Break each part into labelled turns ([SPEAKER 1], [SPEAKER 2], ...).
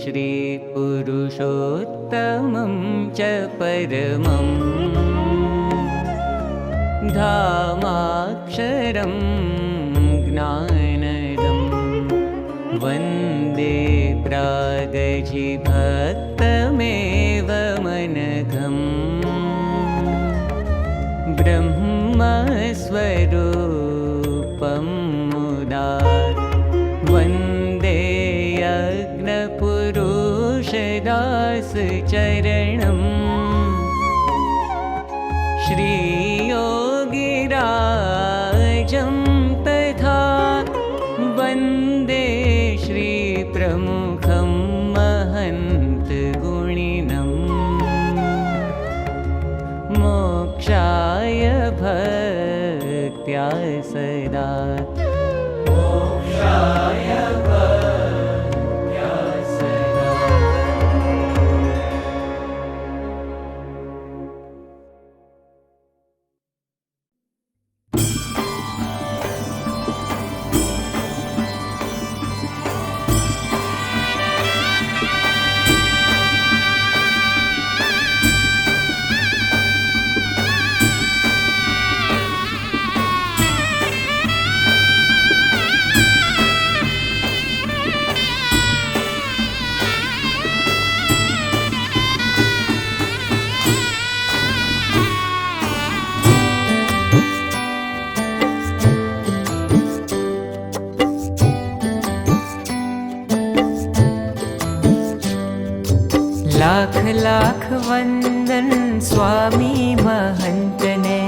[SPEAKER 1] श्रीपुरुषोत्तमं च परमम् धामाक्षरं ज्ञानदं वन्दे प्रागजिभक्तमेव मनघम् ब्रह्मस्वरूपं मुदा वन्दे यज्ञपुरुषदासचरणम् श्रीयोगिराजं तथा वन्दे श्रीप्रमुखं महन्तगुणिनम् मोक्षाय भक्त्या सदा मोक्षाय भक्त्या सदा। लाख लाख वंदन स्वामी महंत ने,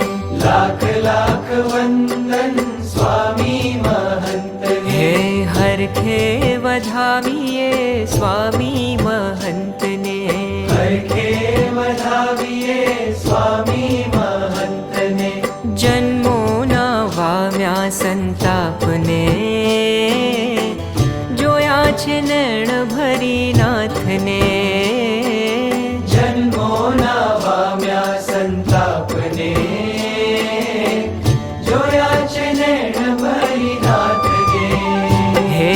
[SPEAKER 2] लाख लाख वंदन स्वामी महंत ने।
[SPEAKER 1] हे हर खे वधाविए स्वामी महंत ने,
[SPEAKER 2] हर खे वधाविए स्वामी महंत ने।
[SPEAKER 1] जन्मों ना वाम्या संताप ने, जोया छे नैण भरी नाथ ने।
[SPEAKER 2] जन्मोना वाम्या संताप ने, जोया छे नैण भरी नाथ ने।
[SPEAKER 1] हे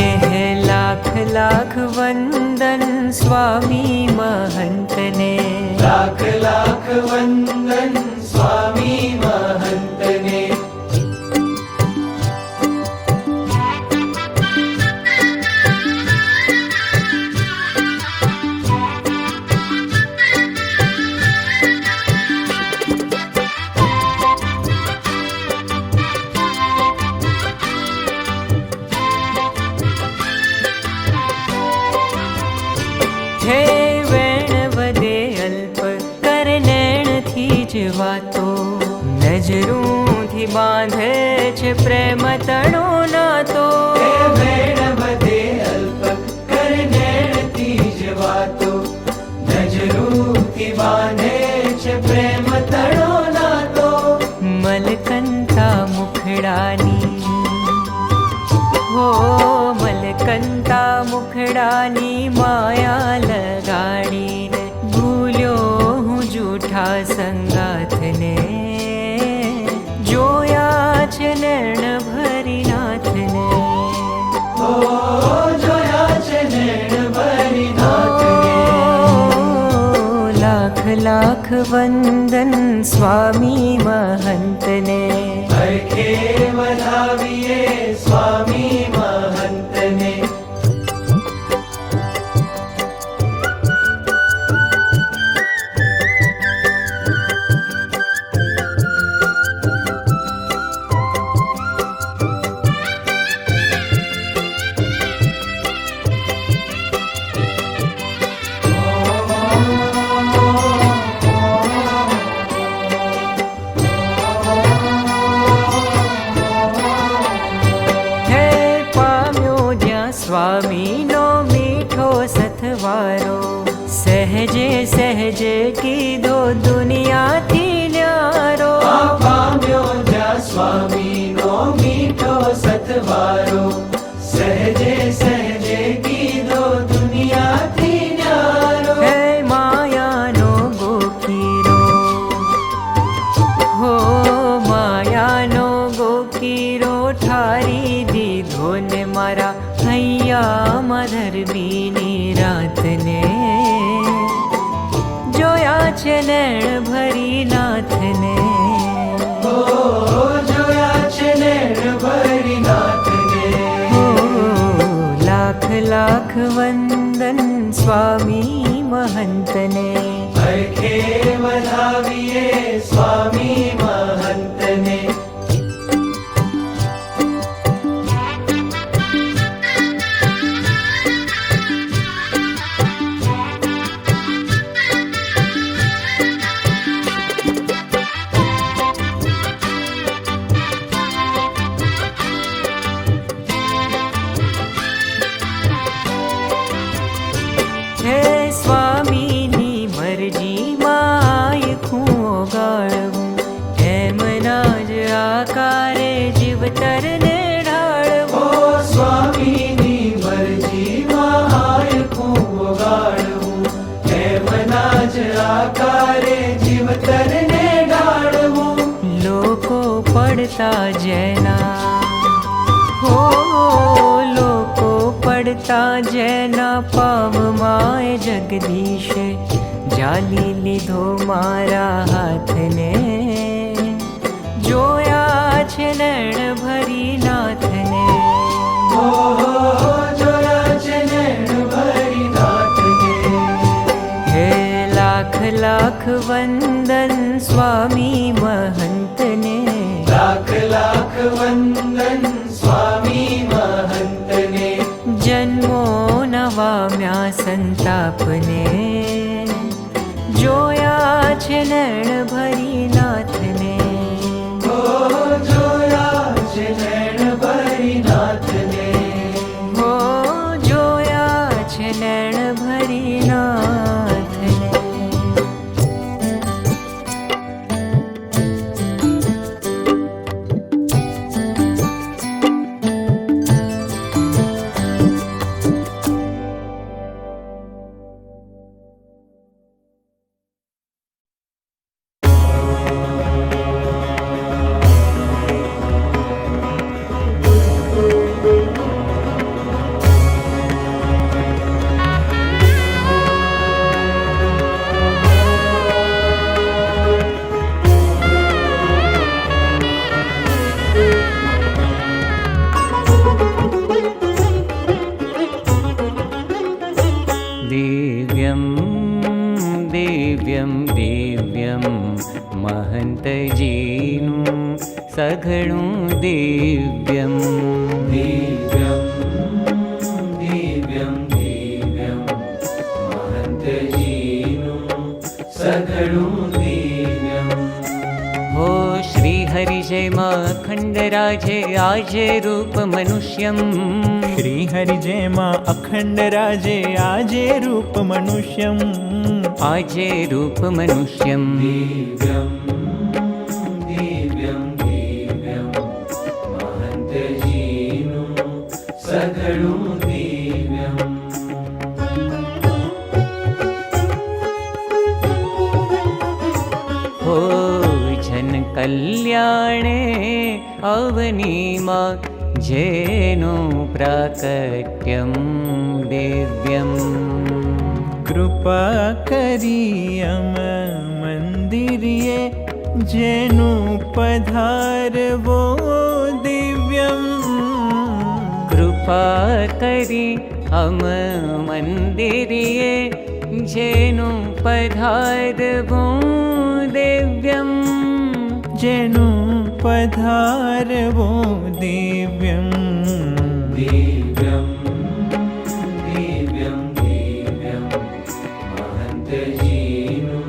[SPEAKER 1] लाख लाख वंदन स्वामी महंत ने,
[SPEAKER 2] लाख लाख वंदन स्वामी महंत ने।
[SPEAKER 1] हे वेण वदे अल्प कर नैण थी जवातो, नजरूं थी बांधे छे प्रेम तणो नातो।
[SPEAKER 2] हे वेण वदे अल्प कर नैण थी जवातो, नजरूं थी बांधे छे प्रेम तणो नातो।
[SPEAKER 1] मलकंता मुखडानी हो मलकंता मुखडानी माया लगाड़ीने, भूल्यो हूँ जूठा संगाथ ने। जोया छे नैण भरी नाथ ने,
[SPEAKER 2] ओ जोया छे नैण भरी नाथ ने।
[SPEAKER 1] लाख लाख वंदन स्वामी महंत ने,
[SPEAKER 2] हर खे वधाविए स्वामी महंत ने।
[SPEAKER 1] स्वामी नो मीठो सथवारो, सहजे सहजे कीधो दुनिया थी न्यारो।
[SPEAKER 2] पाम्यो जा स्वामी नो मीठो सतवारो, सहजे सहजे कीधो दुनिया थी न्यारो।
[SPEAKER 1] हे माया नो गोकीरो, हो माया नो गोकीरो ठारी दीधो ने मारा हैया मधर बीनी रात નૈણ ભરી નાથને.
[SPEAKER 2] ઓ જોયા છે નૈણ ભરી નાથને.
[SPEAKER 1] હો લાખ લાખ વંદન સ્વામી મહંતને.
[SPEAKER 2] હરખે વધાવીએ સ્વામી મહંતને.
[SPEAKER 1] હે સ્વામીની મરજીમાં આયખું ઓગાળવું. એમના જ આકારે જીવતરને ઢાળવું.
[SPEAKER 2] ઓ સ્વામીની મરજીમાં આયખું વગાડવું. એમના જ આકારે જીવતરને ઢાળવું.
[SPEAKER 1] લોકો પડતા જેના હો લોકો પડતા જેના પાવમાં જગદીશે જાલી લીધો મારા હાથને. જોયા છે નૈણ ભરી નાથને.
[SPEAKER 2] ઓહો જોયા છે નૈણ ભરી નાથને.
[SPEAKER 1] હે લાખ લાખ વંદન સ્વામી મહંતને.
[SPEAKER 2] લાખ લાખ વંદન સ્વામી મહંતને.
[SPEAKER 1] જન્મો નવામ્યા સંતાપને. જોયા છે નૈણ ભરી નાથને.
[SPEAKER 2] ઓ જોયા છે નૈણ ભરી નાથને.
[SPEAKER 1] હો જોયા છે નૈણ ભરી નાથને. દિવ્યમ દિવ્યમ દિવ્યમ મહંતજીનું સઘળું દિવ્યમ.
[SPEAKER 2] દિવ્યમ દિવ્યમ દિવ્યમ મહંતજીનું સઘળું દિવ્યમ.
[SPEAKER 1] હો શ્રી હરિ જય અખંડ રાજે આજે રૂપ મનુષ્યમ.
[SPEAKER 3] શ્રી હરિ જેમાં અખંડ રાજે આજે રૂપ મનુષ્યમ.
[SPEAKER 1] આજે રૂપ મનુષ્યમ.
[SPEAKER 2] દિવ્યમ દિવ્યમ દિવ્યમ મહંતજીનું સઘળું દિવ્યમ.
[SPEAKER 1] હો જન કલ્યાણે અવનીમાં જેનું પ્રાકટ્યમ દિવ્યમ.
[SPEAKER 3] કૃપા કરી અમ મંદિરે જેનું પધારવો દિવ્યમ.
[SPEAKER 1] કૃપા કરી અમ મંદિરે જેનું પધારવું દિવ્યમ.
[SPEAKER 3] જેનું પધારવો દિવ્યમ.
[SPEAKER 2] દિવ્યમ દિવ્યમ દિવ્યમ મહંતજીનું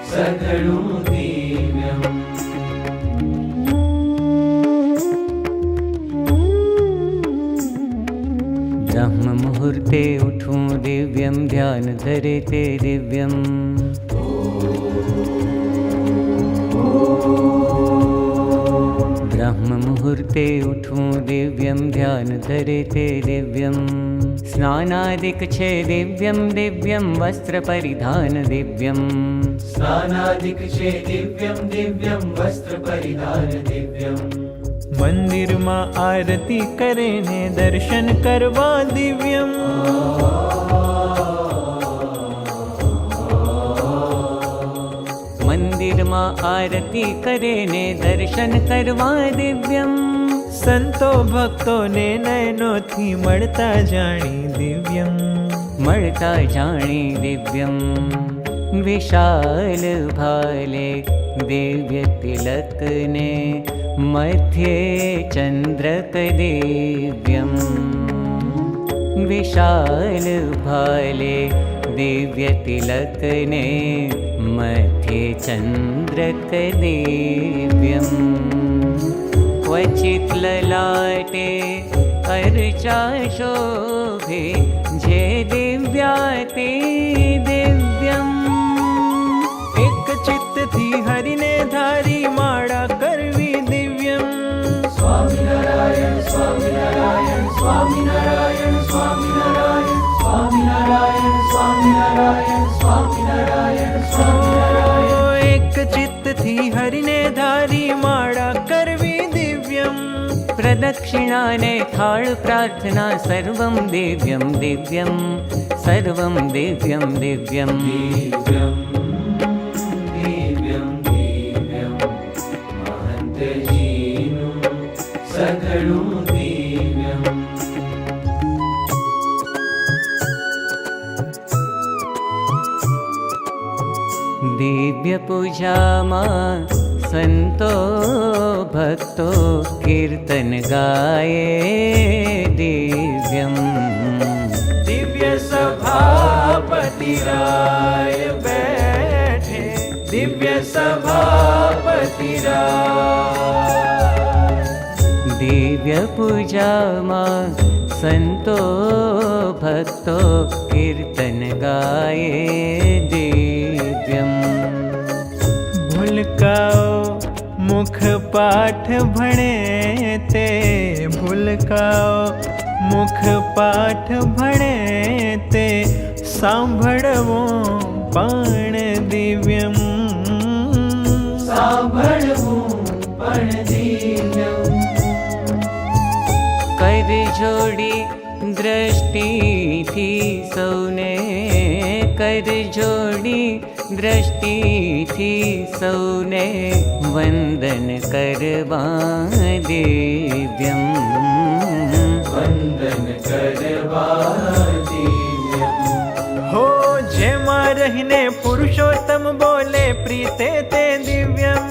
[SPEAKER 2] સઘળું દિવ્યમ.
[SPEAKER 1] બ્રહ્મ મુહૂર્તે ઉઠું દિવ્યમ. ધ્યાન ધરે તે દિવ્યમ. બ્રહ્મ મુહૂર્તે ઉઠું દિવ્યમ. ધ્યાન ધરે તે દિવ્યમ. સ્નાનાદિક છે દિવ્યમ દિવ્યમ. વસ્ત્ર પરિધાન દિવ્યમ.
[SPEAKER 2] સ્નાનાદિક છે દિવ્યમ દિવ્યમ. વસ્ત્ર પરિધાન દિવ્યમ.
[SPEAKER 3] મંદિરમાં આરતી કરે ને દર્શન કરવા દિવ્યમ.
[SPEAKER 1] મંદિરમાં આરતી કરે ને દર્શન કરવા દિવ્યમ.
[SPEAKER 3] સંતો ભક્તોને નયનોથી મળતા જાણી દિવ્યમ.
[SPEAKER 1] મળતા જાણી દિવ્યમ. વિશાલ ભાલે દિવ્ય તિલકને મધ્યે ચંદ્રક દિવ્યમ. વિશાલ ભાલે દિવ્ય તિલકને મધ્યે ચંદ્રક દિવ્યમ. क्वचित् ललाटे अर्चा शोभे जे दिव्याते दिव्यम्.
[SPEAKER 3] એક ચિત્તથી હરિને ધારી માળા કરવી દિવ્યમ.
[SPEAKER 2] સ્વામિનારાયણ સ્વામિનારાયણ સ્વામિનારાયણ સ્વામિનારાયણ સ્વામિનારાયણ સ્વામિનારાયણ સ્વામિનારાયણ સ્વામિનારાયણ.
[SPEAKER 3] એક ચિત્તથી હરિને ધારી માળા કરવી દિવ્યમ.
[SPEAKER 1] प्रदक्षिणाने थाळ प्रार्थना सर्वं दिव्यं दिव्यं सर्वं दिव्यं दिव्यं.
[SPEAKER 2] दिव्यं दिव्यं दिव्यं महन्तजीનું સઘળું દિવ્યમ.
[SPEAKER 1] दिव्य पूजाમાં संतो भक्तो कीर्तन गाये दिव्यम.
[SPEAKER 3] દિવ્ય સભાપતિ રાય બેઠે દિવ્ય સભાપતિ રાય.
[SPEAKER 1] दिव्य पूजाમાં संतो भक्तो कीर्तन गाये दिव्यम.
[SPEAKER 3] ભૂલકાઓ મુખ પાઠ ભણે તે ભૂલકાઓ મુખ પાઠ ભણે તે સાંભળવું પણ દિવ્યમ.
[SPEAKER 2] સાંભળવું પણ દિવ્યમ.
[SPEAKER 1] कर जोड़ी दृष्टिथी सौने कर जोड़ी दृष्टिथी सौने वंदन करवा दिव्यम.
[SPEAKER 2] વંદન કરવા દિવ્યમ.
[SPEAKER 3] હો જેમાં રહીને પુરુષોત્તમ બોલે પ્રીતે તે દિવ્યમ.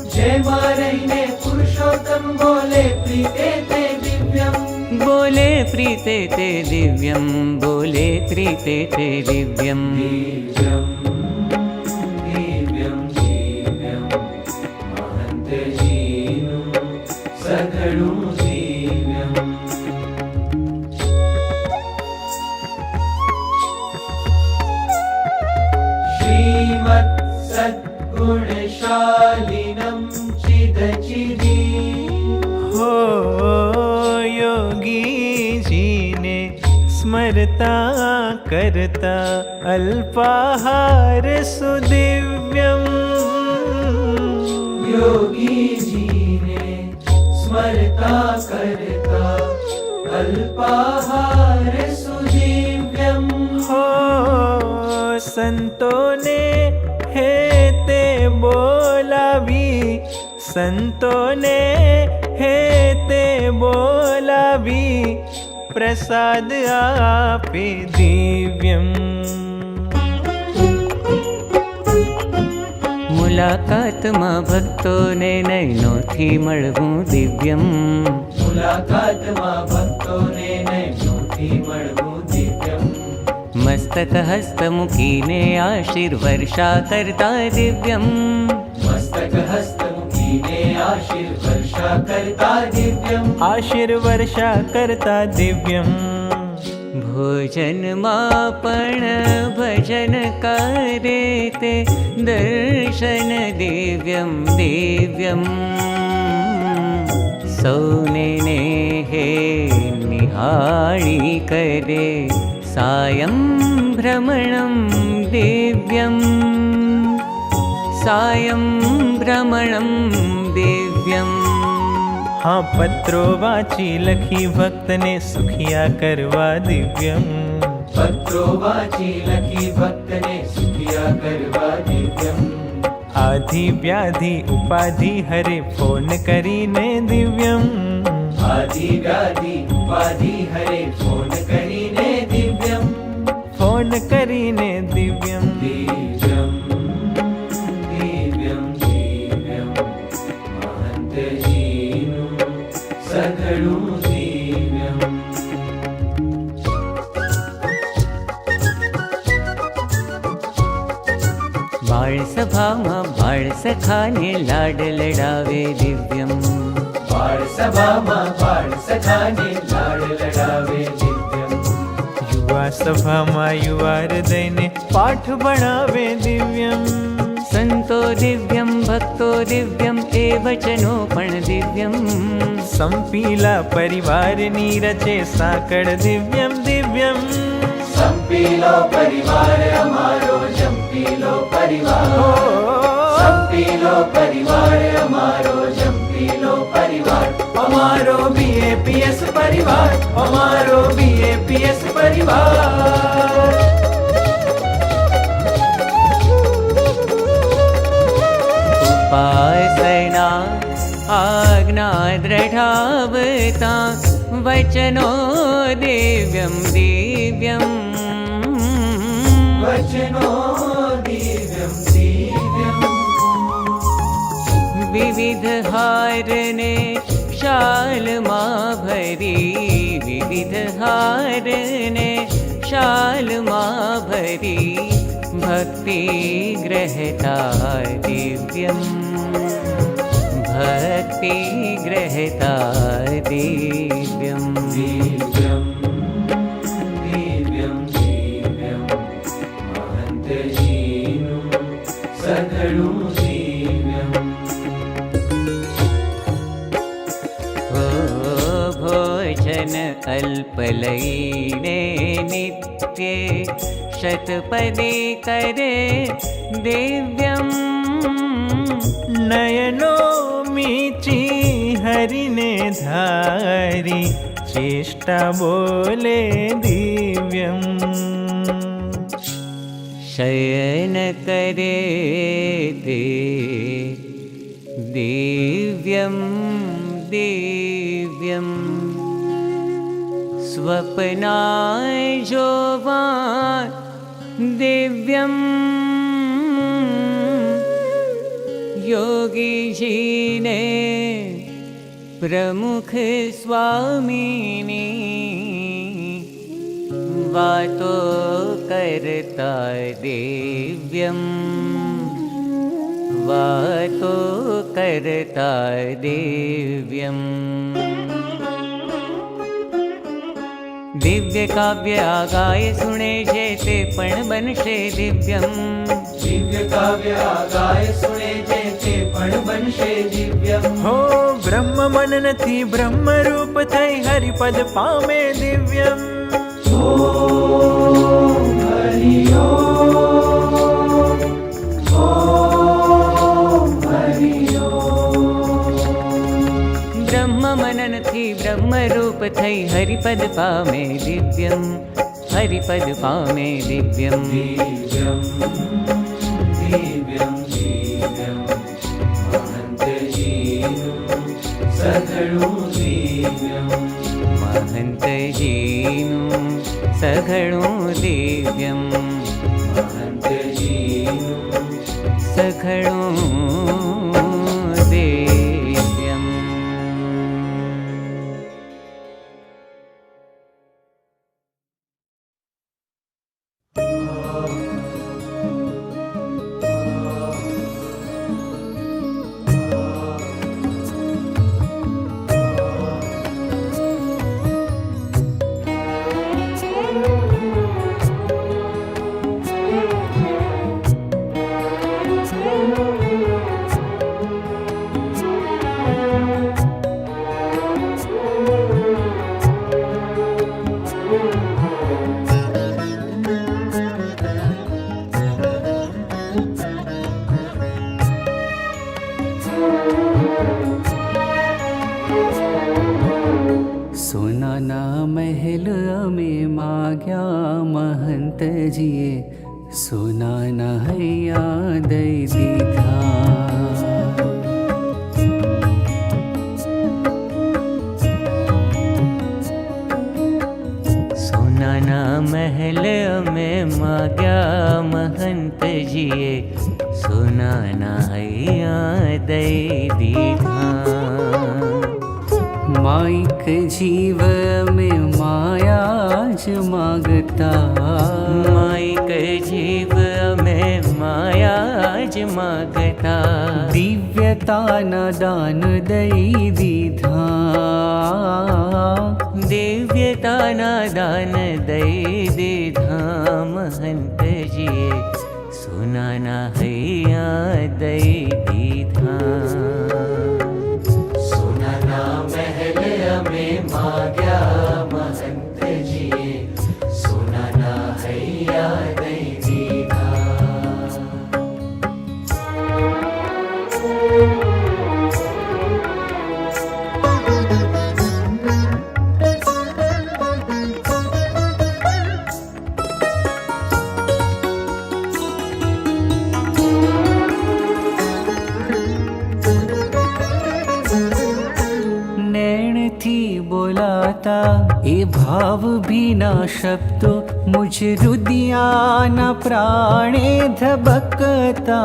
[SPEAKER 2] જેમાં રહીને પુરુષોત્તમ બોલે પ્રીતે તે દિવ્યમ.
[SPEAKER 1] बोले प्रीते ते दिव्यम बोले प्रीते ते दिव्यम.
[SPEAKER 2] દિવ્યમ દિવ્યમ દિવ્યમ મહંતજીનું સઘળું દિવ્યમ. શ્રીમત્ સદ્ગુણશાલિનમ ચિદચિદી.
[SPEAKER 3] હો યોગીજીને સ્મરતા કરતા અલ્પાહાર સુદિવ્યમ.
[SPEAKER 2] યોગીજીને સ્મરતા કરતા અલ્પાહાર સુદિવ્યમ.
[SPEAKER 3] હો સંતોને હે તે બોલાવી સંતોને હે તે બોલાવી પ્રસાદ આપે દિવ્યમ.
[SPEAKER 1] મુલાકાતમાં ભક્તોને નયનોથી મળવું દિવ્યમ.
[SPEAKER 2] મુલાકાતમાં ભક્તોને નયનોથી મળવું દિવ્યમ.
[SPEAKER 1] મસ્તક હસ્ત મૂકીને આશીર્વર્ષા કરતા દિવ્યમ.
[SPEAKER 2] મસ્તક હસ્ત મૂકીને આશીર્વર્ષા કરતા દિવ્યમ.
[SPEAKER 3] આશીર્વર્ષા કરતા દિવ્યમ.
[SPEAKER 1] ભોજનમાં પણ ભજન કરે તે દર્શન દિવ્યમ દિવ્યમ. સૌને હે નિહાળી કરે સાયં ભ્રમણમ દિવ્યમ. સાયં ભ્રમણમ દિવ્યમ.
[SPEAKER 3] હા પત્રો વાંચી લખી ભક્તને સુખિયા કરવા દિવ્યમ.
[SPEAKER 2] પત્રો વાંચી લખી ભક્તને સુખિયા કરવા દિવ્યમ.
[SPEAKER 3] आधि व्याधि उपाधि हरे फोन करीने दिव्यम
[SPEAKER 2] आदि व्याधि उपाधि हरे फोन करीने दिव्यम
[SPEAKER 3] फोन करीने दिव्यम
[SPEAKER 2] दिव्यम दिव्यम दिव्यम महंत जीनु सघळुं दिव्यम
[SPEAKER 1] बाळ सभाમાં બાળ સખાને લાડ લડાવે દિવ્યમ
[SPEAKER 2] बाळ सभाમાં बाळ सखाने लाड लडावे दिव्यम
[SPEAKER 3] युवा सभाમાં युवा हृदयने पाठ भणावे दिव्यम
[SPEAKER 1] સંતો દિવ્યમ ભક્તો દિવ્યમ એ વચનો પણ દિવ્યમ
[SPEAKER 3] સંપીલા પરિવારની રચે સાકળ દિવ્યમ દિવ્યમ
[SPEAKER 2] संपीलो परिवार अमारो जंपीलो परिवार संपीलो परिवार अमारो जंपीलो परिवार अमारो बीएपीएस परिवार अमारो बीएपीएस परिवार
[SPEAKER 1] उपासना आज्ञा दृढावता वचनो दिव्यम दिव्यम
[SPEAKER 2] वचनो दिव्यम दिव्यम
[SPEAKER 1] विविध हारने शालमा भरी विविध हारने शालमा भरी भक्ति ग्रहता दिव्यम भक्ति ग्रहता दिव्यम
[SPEAKER 2] दिव्यम दिव्यम दिव्यम महंत जीनु सघळुं दिव्यम
[SPEAKER 1] भोजन अल्पलयीने नित्ये शतपदी करे दिव्यम
[SPEAKER 3] नयनो मीची हरिने धारी चेष्टा बोले दिव्यम
[SPEAKER 1] शयन करे ते दिव्यम दिव्यम स्वप्नाय जोवा दिव्यम योगी जी ने प्रमुख स्वामिनी वातो करता दिव्यम वातो करता दिव्यम दिव्य काव्य आगाय सुने जे ते पण बनशे दिव्यम
[SPEAKER 2] दिव्य काव्य आगाय सुने जे ते पण बनशे दिव्यम
[SPEAKER 3] हो ब्रह्म मन नथी ब्रह्म रूप थई हरिपद पामे दिव्यम
[SPEAKER 2] ओम हरि ओम हरि ओम
[SPEAKER 1] ब्रह्म मनन थी ब्रह्म रूप थई हरिपद पामे दिव्यम हरिपद पामे दिव्यम
[SPEAKER 2] दिव्यम दिव्यम दिव्यम महंत जीनु सघळुं दिव्यम
[SPEAKER 1] महंत जीनु सघळुं दिव्यम
[SPEAKER 2] महंत जीनु
[SPEAKER 1] सघळुं दिव्यम સોનાના મહેલ અમે માગ્યા મહંતજીએ સોનાના હૈયા દઈ દીધા सोनाना हैया दई दीधा।
[SPEAKER 2] माइक जीव में माया ज मागता,
[SPEAKER 1] माइक जीव में माया ज मागता।
[SPEAKER 2] दिव्यता न दान दई दीधा,
[SPEAKER 1] दिव्यता ना दान दई दीधा। महंत जिए सोनाना हैया दई दीधा।
[SPEAKER 2] सोनाना महल में माग्या महंत जिए, सोनाना हैया दई दीधा। बोलाता ए भाव भी ना शब्दो, मुझ रुदिया न प्राणे धबकता।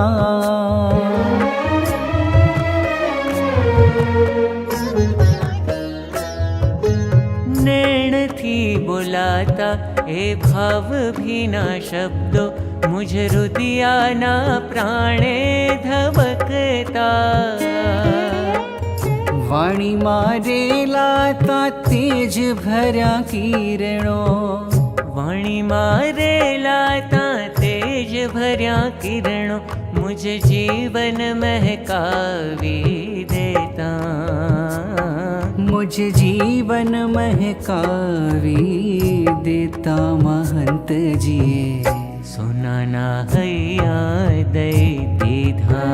[SPEAKER 1] नैण थी बोलाता ए भाव भी ना शब्दो, मुझ रुदिया ना प्राणे धबकता।
[SPEAKER 2] वाणी मारे लाता तेज भरा किरणों,
[SPEAKER 1] वाणी मारे लाता तेज भर्या किरणों। मुझे जीवन महकावी देता,
[SPEAKER 2] मुझे जीवन महकावी देता। महंत जिए
[SPEAKER 1] सोनाना हैया दई दीधा।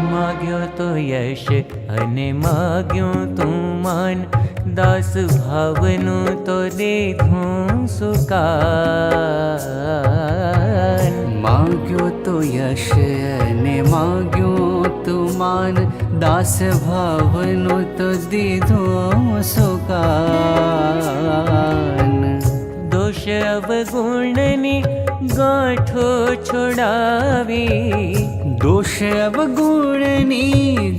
[SPEAKER 1] माग्यो तो यश अने माग्यो तू मान, दास भावनु तो दीधुं सुकान।
[SPEAKER 2] माग्यो तो यश ने माग्यो तू मान, दास भावनु तो दीधुं सुकान।
[SPEAKER 1] दोष अवगुणनी गांठो छोड़ावी,
[SPEAKER 2] दोष अवगुणनी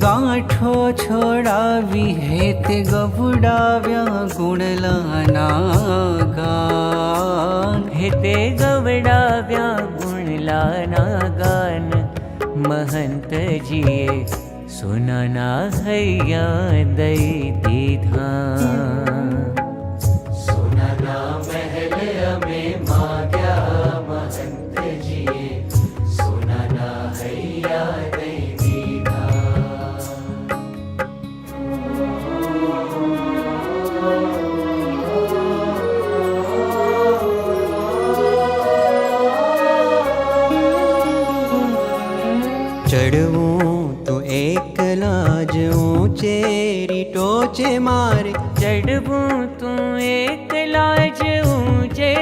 [SPEAKER 2] गांठो छोड़ावी। हेत गवडाव्या गुणलाना गान,
[SPEAKER 1] हेते गवडाव्या गुणलाना गान। महंत जिए सोनाना हैया दई दीधा।
[SPEAKER 2] सोनाना महल में माग्या महंत जिए, सोनाना हैया दई दीधा।
[SPEAKER 4] चढ़वूं तो एकला ज ऊंचे टोचे मारे।
[SPEAKER 1] चढ़वूं तू एकला ज ऊंचे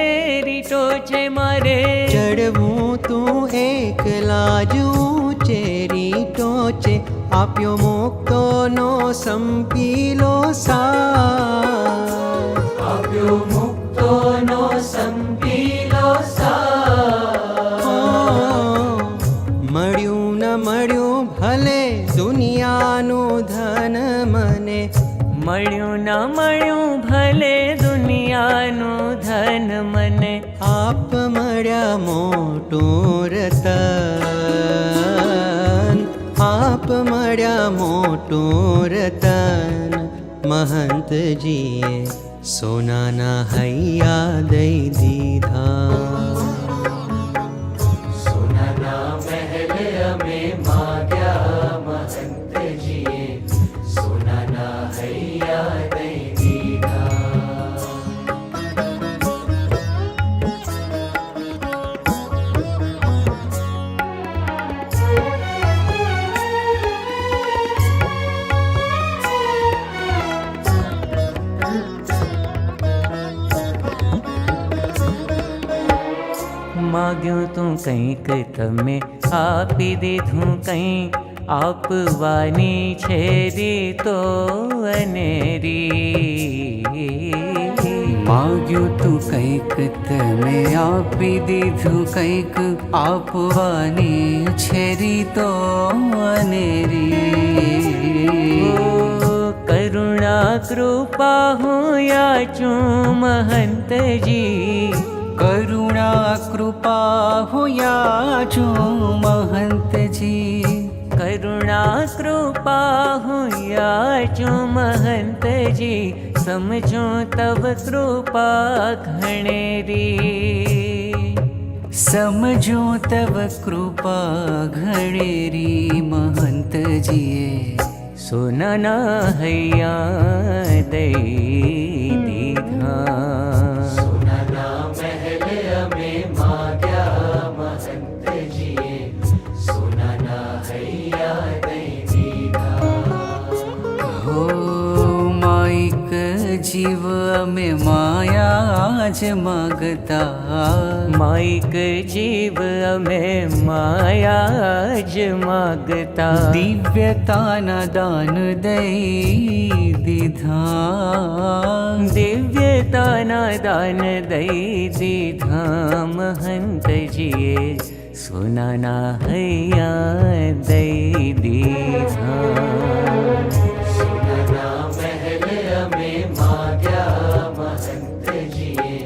[SPEAKER 1] टोचे मारे।
[SPEAKER 4] चढ़वूं तू एकला ज ऊंचे टोचे, आप्यो मुक्तो नो संपीलो साथ।
[SPEAKER 2] आप्यो मुक्तो नो संपीलो साथ।
[SPEAKER 4] मळ्યું न मळ्યું भले दुनियाનું ધન મને,
[SPEAKER 1] મળ્યું ન મળ્યું ભલે દુનિયાનું ધન મને।
[SPEAKER 4] આપ મળ્યા મોટું રતન, આપ મળ્યા મોટું રતન। महंतजीए सोनाना हैया दई दीधा।
[SPEAKER 2] सोनाना महल में माग्या महंत जिए, सोनाना हैया दई दीधा।
[SPEAKER 1] माग्યું તું કંઈક તમે આપી દીધું કંઈ આપવાની છે રીતો અનેરી
[SPEAKER 5] માગ્યું તું કંઈક તમે આપી દીધું કંઈક આપવાની છે રીતો અનેરી
[SPEAKER 1] કરુણા કૃપા હું યાચું મહંતજી
[SPEAKER 5] કરુણા કૃપા હું યાચું મહંતજી
[SPEAKER 1] કરુણા કૃપા હું યાચું મહંતજી સમજો તવ કૃપા ઘણેરી
[SPEAKER 5] સમજો તવ કૃપા ઘણેરી મહંતજીએ
[SPEAKER 1] સોનાના હૈયા દઈ દીધા
[SPEAKER 2] સોનાના મહેલ અમે માગ્યા મહંતજીએ સોનાના હૈયા દઈ દીધા
[SPEAKER 5] હો માઈક જીવ અમે માયા જ માગતા
[SPEAKER 1] માઈક જીવ અમે માયા જ માગતા
[SPEAKER 5] દિવ્યતાના દાન દઈ દીધા
[SPEAKER 1] દિવ્યતાના દાન દઈ દીધા મહંતજીએ સોનાના હૈયા દઈ દીધા
[SPEAKER 2] સોનાના મહેલ અમે માગ્યા મહંતજીએ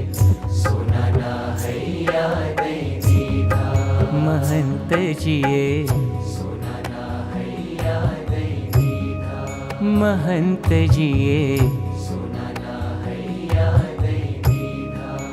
[SPEAKER 2] સોનાના હૈયા દઈ દીધા
[SPEAKER 1] મહંતજીએ
[SPEAKER 2] સોનાના હૈયા દઈ દીધા
[SPEAKER 1] મહંતજીએ
[SPEAKER 2] સોનાના હૈયા દઈ દીધા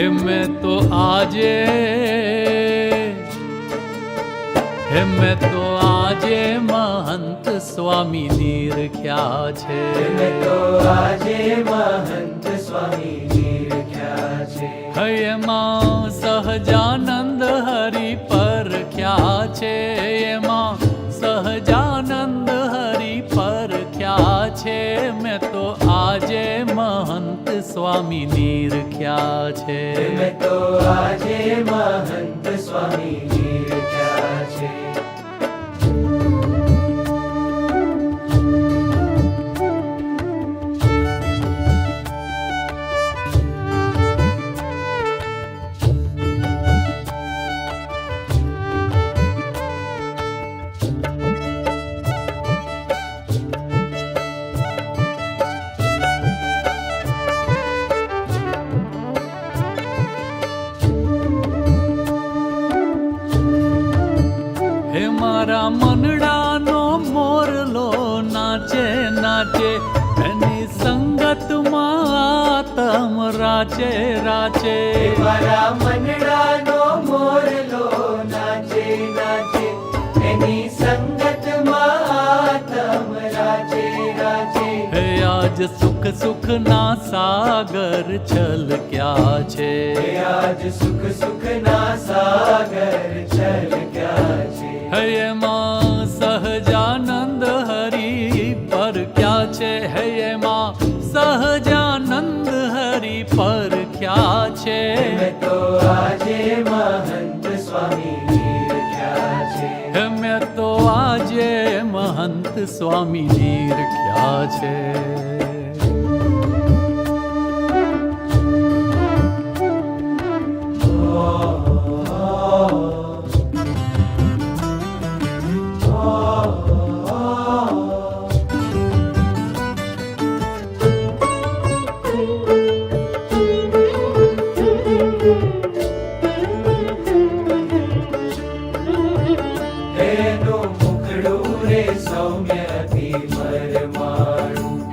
[SPEAKER 6] હે મેં તો આજે મહંત સ્વામી નિરખ્યા છે.
[SPEAKER 2] મેં તો આજે મહંત સ્વામી નિરખ્યા છે.
[SPEAKER 6] એમાં સહજાનંદ હરિ પરખ્યા છે. એમાં સહજાનંદ હરિ પરખ્યા છે. મેં તો આજે મહંત સ્વામી નિરખ્યા છે.
[SPEAKER 2] મેં તો આજે મહંત સ્વામી નિરખ્યા છે.
[SPEAKER 6] મારા મનડાનો મોરલો નાચે નાચે એની સંગતમાં આતમ રાચે રાચે.
[SPEAKER 2] મારા મનડાનો મોરલો નાચે નાચે એની સંગતમાં આતમ રાચે રાચે.
[SPEAKER 6] હે આજ સુખ સુખ ના સાગર છલક્યા છે.
[SPEAKER 2] આજ સુખ સુખ ના સાગર છલક્યા છે.
[SPEAKER 6] એમાં સહજાનંદ હરિ પરખ્યા છે. એમાં સહજાનંદ હરિ પરખ્યા છે.
[SPEAKER 2] મેં તો આજે મહંત સ્વામી નિરખ્યા છે.
[SPEAKER 6] મેં તો આજે મહંત સ્વામી નિરખ્યા છે.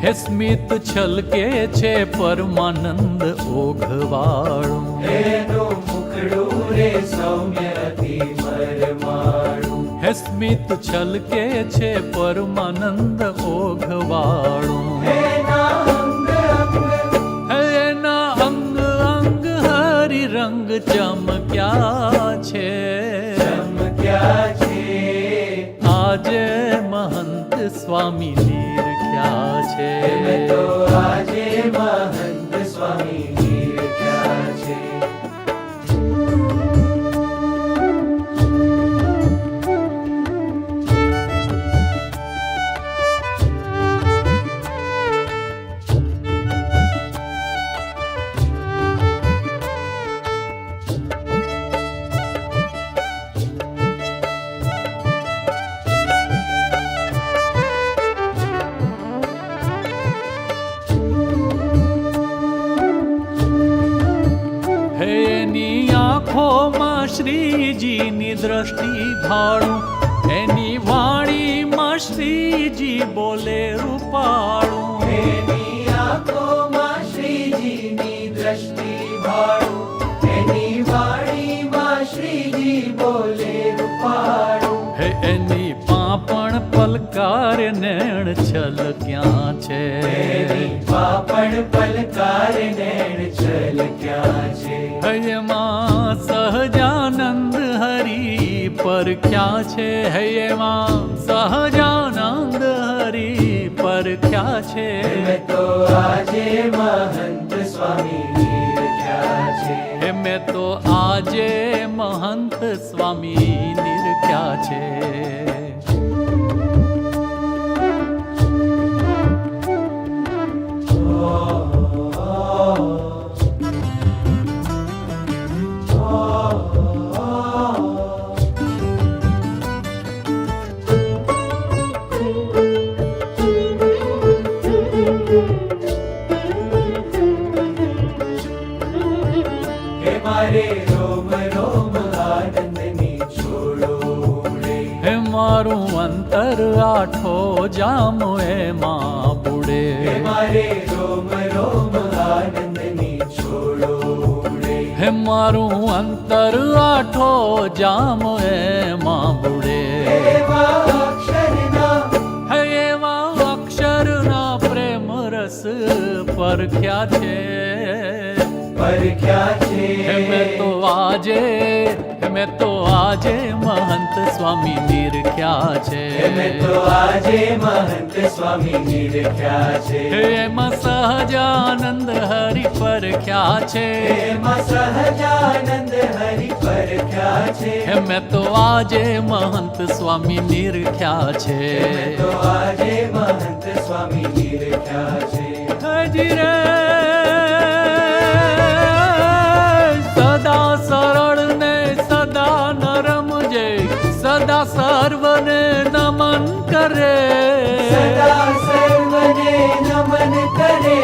[SPEAKER 6] હે સ્મિત છલકે છે પરમાનંદ ઓઘવાળું.
[SPEAKER 2] એનું મુખડું રે સૌમ્ય અતિ પરમાણું.
[SPEAKER 6] હે સ્મિત છલકે છે પરમાનંદ ઓઘવાળું.
[SPEAKER 2] એના અંગ
[SPEAKER 6] અંગ અંગ હરિ રંગ ચમક્યા છે.
[SPEAKER 2] ચમક્યા છે.
[SPEAKER 6] આજે મહંત સ્વામી નિરખ્યા છે.
[SPEAKER 2] મેં તો આજે મહંત સ્વામી નિરખ્યા છે.
[SPEAKER 6] શ્રીજીની દ્રષ્ટિ ભાળું. એની વાણીમાં શ્રીજી બોલે રૂપાળું.
[SPEAKER 2] એની આંખોમાં શ્રીજીની દ્રષ્ટિ ભાળું. એની વાણીમાં શ્રીજી બોલે રૂપાળું.
[SPEAKER 6] હે એની પાપણ પલકાર નેણ છલક્યા છે.
[SPEAKER 2] એની પાપણ પલકાર નેણ છલક્યા છે.
[SPEAKER 6] એમાં સહજાનંદ હરિ પરખ્યા છે. એમાં સહજાનંદ હરિ પરખ્યા છે.
[SPEAKER 2] મેં તો આજે મહંત સ્વામી નિરખ્યા છે.
[SPEAKER 6] મેં તો આજે મહંત સ્વામી નિરખ્યા છે.
[SPEAKER 2] મારે રોમ રોમ આનંદની છોડો ઉડે.
[SPEAKER 6] હે મારું અંતર આઠો જામ એમાં બુડે.
[SPEAKER 2] મારે રોમ રોમ આનંદની છોડો ઉડે.
[SPEAKER 6] હે મારું અંતર આઠો જામ એમાં બુડે
[SPEAKER 2] એવા અક્ષરના
[SPEAKER 6] હે એવા અક્ષરના પ્રેમ રસ પરખ્યા છે
[SPEAKER 2] પરખ્યા છે.
[SPEAKER 6] મેં તો આજે મહંત સ્વામી નિરખ્યા છે
[SPEAKER 2] મેં તો આજે મહંત સ્વામી નિરખ્યા છે.
[SPEAKER 6] એમાં સહજાનંદ હરિ પરખ્યા છે
[SPEAKER 2] એમાં સહજાનંદ હરિ પરખ્યા છે.
[SPEAKER 6] મેં તો આજે મહંત સ્વામી નિરખ્યા છે
[SPEAKER 2] મેં તો આજે મહંત સ્વામી નિરખ્યા છે.
[SPEAKER 6] હજી રે સદા સરળ ને સદા નરમ જે સદા સર્વને નમન કરે
[SPEAKER 2] સદા સર્વને નમન કરે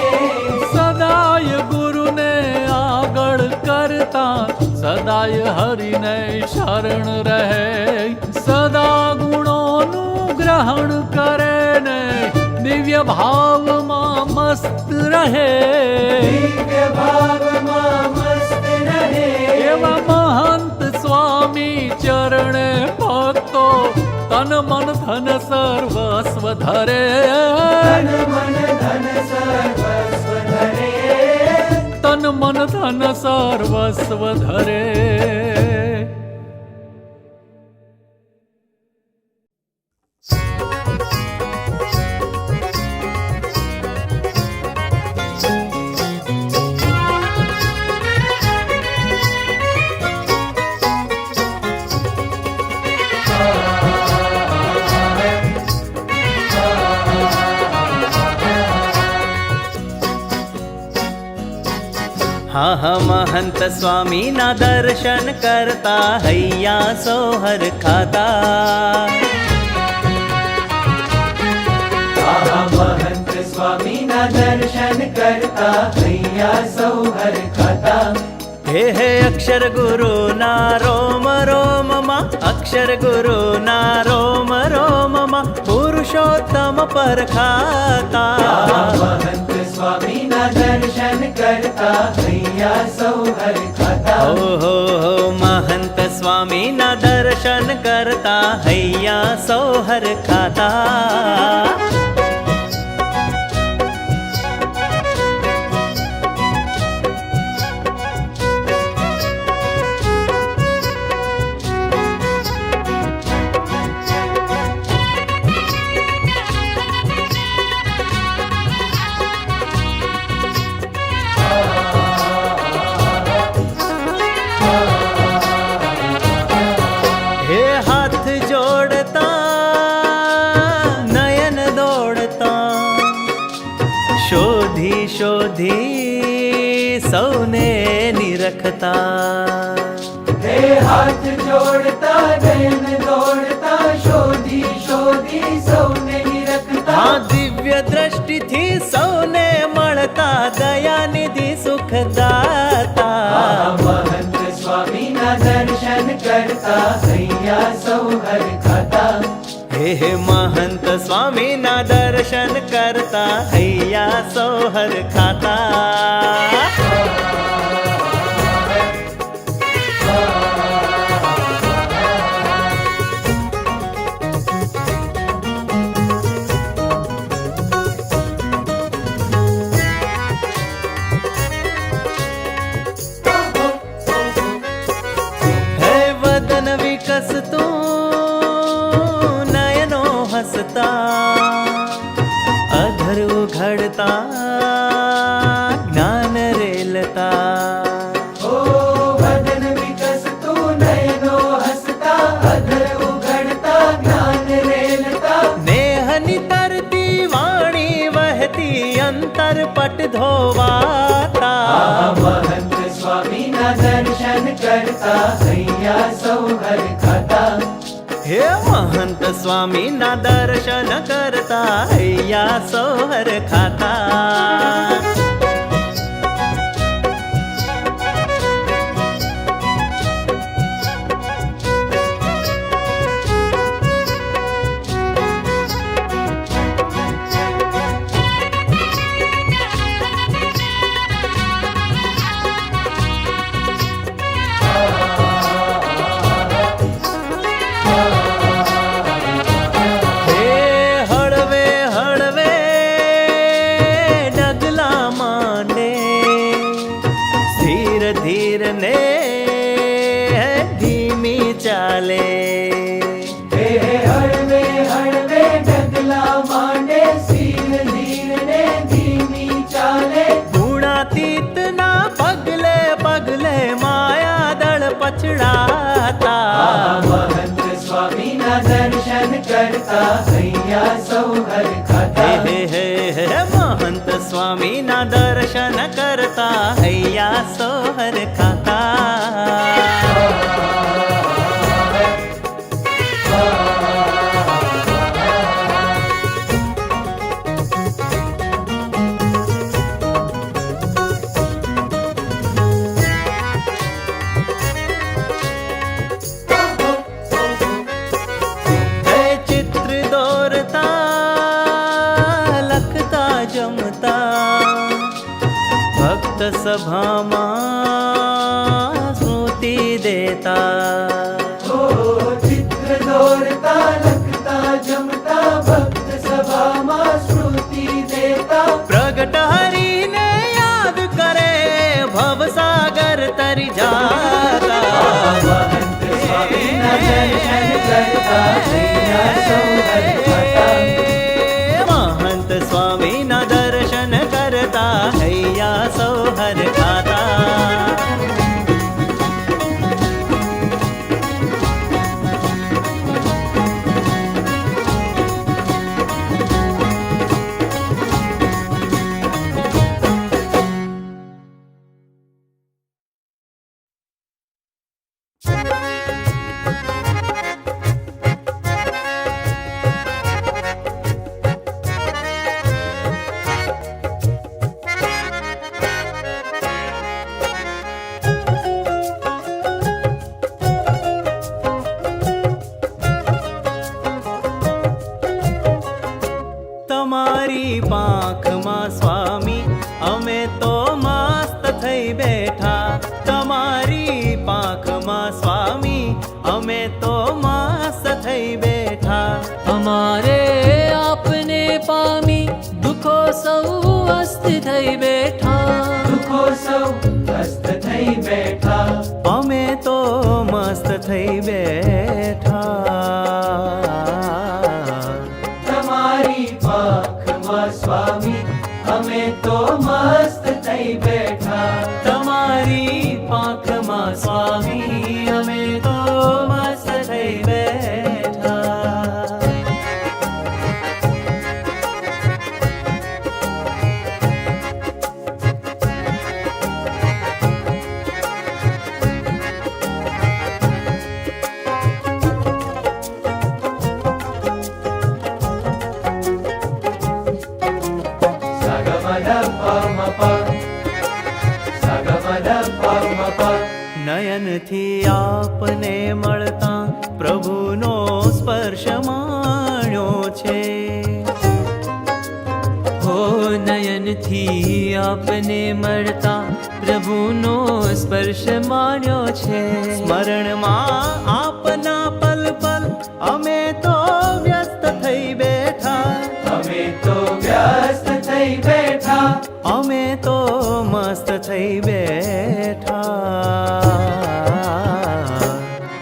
[SPEAKER 6] સદાય ગુરુને આગળ કરતા સદાય હરિને શરણ રહે સદા ગુણોનું ગ્રહણ કરે ને દિવ્ય ભાવમાં મસ્ત રહે
[SPEAKER 2] દિવ્ય ભાવમાં મસ્ત રહે
[SPEAKER 6] એવા મહંત સ્વામી ચરણે ભક્તો તન મન ધન સર્વસ્વ ધરે
[SPEAKER 2] તન મન ધન સર્વસ્વ ધરે
[SPEAKER 6] તન મન ધન સર્વસ્વ ધરે
[SPEAKER 4] હા હા મહંત સ્વામીના દર્શન કરતા હૈયા સોહર ખાતા
[SPEAKER 2] મહંત સ્વામીના દર્શન કરતા હૈયા સૌ હરખાતા
[SPEAKER 4] હે અક્ષર ગુરુના રોમ રોમમાં અક્ષર ગુરુના રોમ રોમમાં પુરુષોત્તમ પરખાતા
[SPEAKER 2] મહંત સ્વામીના દર્શન કરતા હૈયા સૌ હરખાતા
[SPEAKER 4] ઓહો મહંત સ્વામીના દર્શન કરતા હૈયા સોહર ખાતા શોધી સૌને નિરખતા
[SPEAKER 2] હે હાથ જોડતા નયન દોડતા શોધી શોધી સૌને નિરખતા
[SPEAKER 4] આ દિવ્ય દ્રષ્ટિથી સૌને મળતા દયાનિધિ સુખદાતા
[SPEAKER 2] મહંત સ્વામીના દર્શન કરતા હૈયા સૌ હરખાતા
[SPEAKER 4] હે મહંત સ્વામીના દર્શન કરતા હૈયા સોહર ખાતા હે વદન વિકસતું અધર ઉઘડતા જ્ઞાન રેલતા
[SPEAKER 2] ઓ વદન વિકસતું નયનો હસતા અધર ઉઘડતા જ્ઞાન રેલતા
[SPEAKER 4] નેહની તરતી વાણી વહેતી અંતર પટ ધોવાતા
[SPEAKER 2] મહંત સ્વામીના દર્શન કરતા હૈયા સૌ હરખાતા
[SPEAKER 4] હે મહંત સ્વામીના દર્શન કરતા હૈયા સોહર ખાતા ધીરને ધીમી ચાલે.
[SPEAKER 2] હે હળવે હળવે ડગલા માંડે શીર ધીર ને ધીમી ચાલે.
[SPEAKER 4] ગુણાતીતના પગલે પગલે માયા દળ પછડાતા.
[SPEAKER 2] મહંત સ્વામીના દર્શન કરતા અહીંયા સૌ હરખાતા.
[SPEAKER 4] હે હે હે મહંત સ્વામીના દર્શન કરતા હૈયા સો હરખાતા. ચિત્ર દોરતા લખતા જમતા ભક્ત સભામાં સ્મૃતિ દેતા.
[SPEAKER 2] ચિત્ર દોરતા લખતા જમતા ભક્ત સભામાં સ્મૃતિ દેતા.
[SPEAKER 4] પ્રગટ હરીને યાદ કરે ભવસાગર તરી જાતા.
[SPEAKER 2] મહંત સ્વામીના દર્શન કરતા અહીંયા સૌ હરખાતા.
[SPEAKER 4] મહંત સ્વામીના દર્શન કરતા હૈયા સૌ હરખાતા. તમારી પાંખમાં સ્વામી અમે તો મસ્ત થઈ બેઠા. તમારી પાંખમાં સ્વામી અમે તો મસ્ત થઈ બેઠા.
[SPEAKER 6] અમારે આપને પામી દુઃખો સૌ અસ્ત થઈ બેઠા.
[SPEAKER 2] દુઃખો સૌ અસ્ત થઈ બેઠા.
[SPEAKER 4] અમે તો મસ્ત થઈ બેઠા.
[SPEAKER 2] તમારી પાંખમાં સ્વામી અમે તો મસ્ત થઈ બેઠા.
[SPEAKER 4] તમારી પાંખમાં સ્વામી અમે તો મસ્ત થઈ બેઠા. નયનથી આપને મળતા પ્રભુનો સ્પર્શ માણ્યો છે.
[SPEAKER 1] હો નયનથી આપને મળતા પ્રભુનો સ્પર્શ માન્યો છે.
[SPEAKER 4] સ્મરણમાં આપના પલ પલ અમે તો વ્યસ્ત થઈ બેઠા.
[SPEAKER 2] અમે તો વ્યસ્ત થઈ બેઠા.
[SPEAKER 4] અમે તો મસ્ત થઈ બેઠા.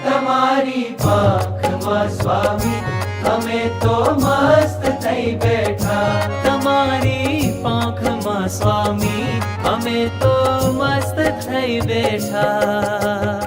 [SPEAKER 2] તમારી પાંખમાં સ્વામી અમે તો મસ્ત થઈ બેઠા.
[SPEAKER 1] તમારી પાંખમાં સ્વામી અમે તો મસ્ત થઈ બેઠા.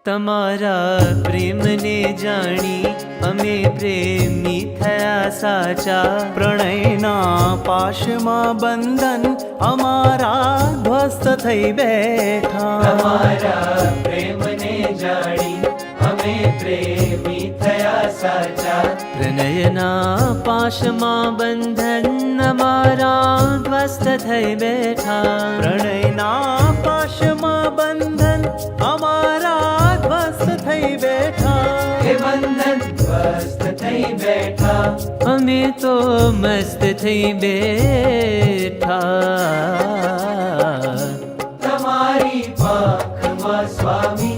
[SPEAKER 1] તમારા પ્રેમને જાણી અમે પ્રેમી થયા સાચા.
[SPEAKER 4] પ્રણયના પાશમાં બંધન અમારા ધ્વસ્ત થઈ બેઠા.
[SPEAKER 2] તમારા પ્રેમને જાણી અમે પ્રેમી થયા સાચા.
[SPEAKER 1] પ્રણયના પાશમાં બંધન અમારા ધ્વસ્ત થઈ બેઠા.
[SPEAKER 4] પ્રણયના પાશમાં બંધન અમારા ધ્વસ્ત થઈ બેઠા.
[SPEAKER 2] હે બંધન સ્વસ્થ થઈ બેઠા
[SPEAKER 1] અમે તો મસ્ત થઈ બેઠા
[SPEAKER 2] તમારી પાંખમાં સ્વામી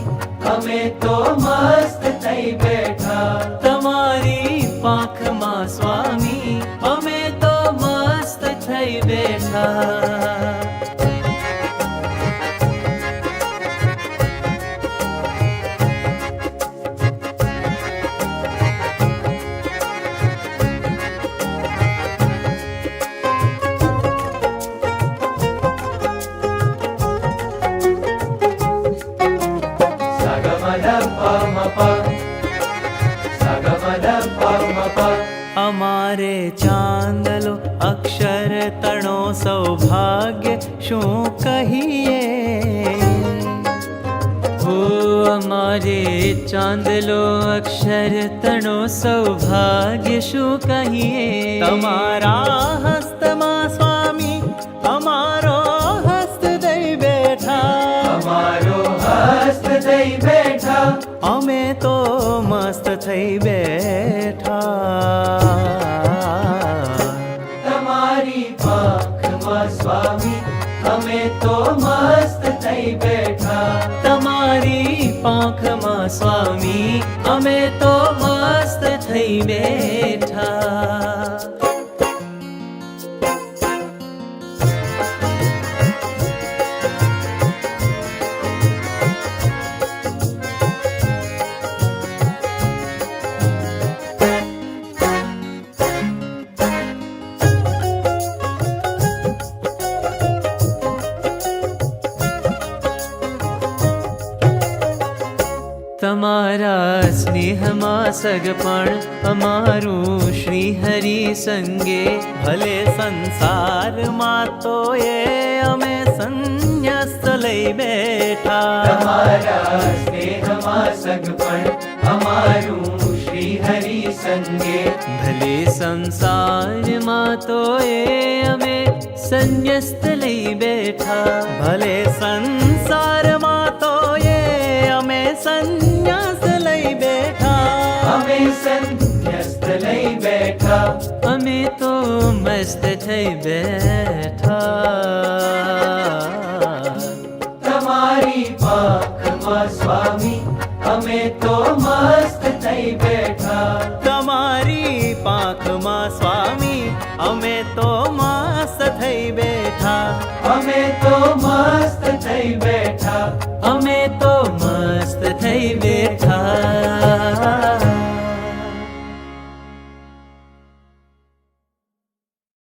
[SPEAKER 2] અમે તો મસ્ત થઈ બેઠા
[SPEAKER 1] તમારી પાંખમાં સ્વામી અમે તો મસ્ત થઈ બેઠા
[SPEAKER 4] અમારે ચાંદલો અક્ષર તણો સૌભાગ્ય શું કહીએ
[SPEAKER 1] હો અમારે ચાંદલો અક્ષર તણો સૌભાગ્ય શું કહીએ
[SPEAKER 4] તમારા હસ્તમાં સ્વામી અમારો હસ્ત દઈ બેઠા
[SPEAKER 2] અમારો હસ્ત દઈ બેઠા
[SPEAKER 4] અમે તો મસ્ત થઈ બેઠા
[SPEAKER 2] તમારી પાંખમાં સ્વામી અમે તો મસ્ત થઈ બેઠા
[SPEAKER 1] તમારી પાંખમાં સ્વામી અમે તો મસ્ત થઈ બેઠા તમારા સ્નેહમાં સગપણ અમારું શ્રી હરિ સંગે
[SPEAKER 4] ભલે સંસારમાં તો એ અમે સંન્યસ્ત લઈ બેઠા
[SPEAKER 2] તમારા સ્નેહમાં સગપણ અમારું શ્રી હરિ સંગે
[SPEAKER 1] ભલે સંસારમાં તો એ અમે સંન્યસ્ત લઈ બેઠા
[SPEAKER 4] ભલે સંસારમાં તો એ અમે સંન્યાસ લઈ બેઠા
[SPEAKER 2] અમે સંન્યસ્ત લઈ બેઠા
[SPEAKER 1] અમે તો મસ્ત થઈ બેઠા
[SPEAKER 2] તમારી પાંખમાં સ્વામી અમે તો મસ્ત થઈ બેઠા
[SPEAKER 4] તમારી પાંખમાં સ્વામી અમે તો મસ્ત થઈ બેઠા
[SPEAKER 2] અમે તો મસ્ત થઈ બેઠા
[SPEAKER 1] અમે તો મસ્ત થઈ બેઠા